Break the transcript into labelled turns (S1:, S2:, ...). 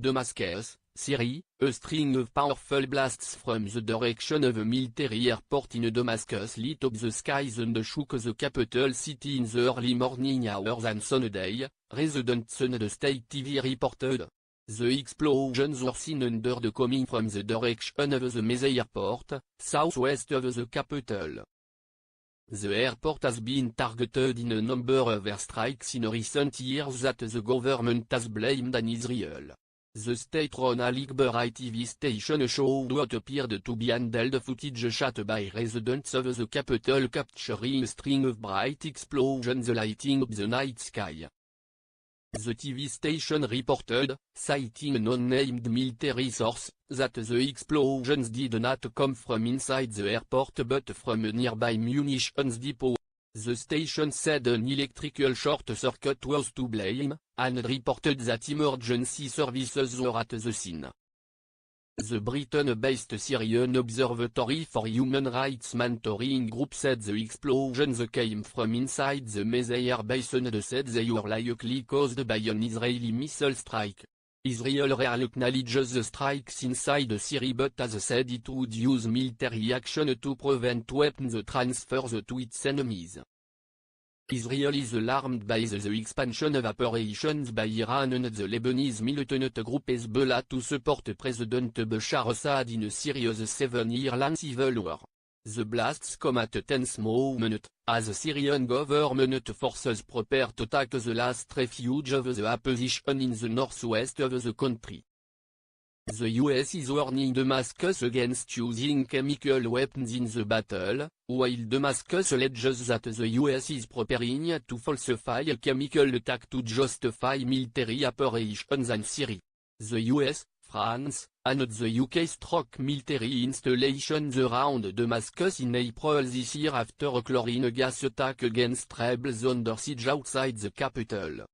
S1: Damascus, Syria, a string of powerful blasts from the direction of a military airport in Damascus lit up the skies and shook the capital city in the early morning hours on Sunday, residents on the state TV reported. The explosions were seen under the coming from the direction of the Mesa airport, southwest of the capital. The airport has been targeted in a number of airstrikes in recent years that the government has blamed on Israel. The state-run Al Akbar TV station showed what appeared to be handheld footage shot by residents of the capital capturing a string of bright explosions lighting up the night sky. The TV station reported, citing an unnamed military source, that the explosions did not come from inside the airport but from a nearby munitions depot. The station said an electrical short circuit was to blame, and reported that emergency services were at the scene. The Britain-based Syrian Observatory for Human Rights monitoring group said the explosions came from inside the Mesa air base and said they were likely caused by an Israeli missile strike. Israel rarely acknowledges the strikes inside Syria but has said it would use military action to prevent weapons transfers to its enemies. Israel is alarmed by the expansion of operations by Iran and the Lebanese militant group Hezbollah to support President Bashar Assad in Syria's 7-year-long civil war. The blasts come at a tense moment, as the Syrian government forces prepare to attack the last refuge of the opposition in the northwest of the country. The US is warning Damascus against using chemical weapons in the battle, while Damascus alleges that the US is preparing to falsify a chemical attack to justify military operations in Syria. The US, France, and the UK struck military installations around Damascus in April this year after a chlorine gas attack against rebels under siege outside the capital.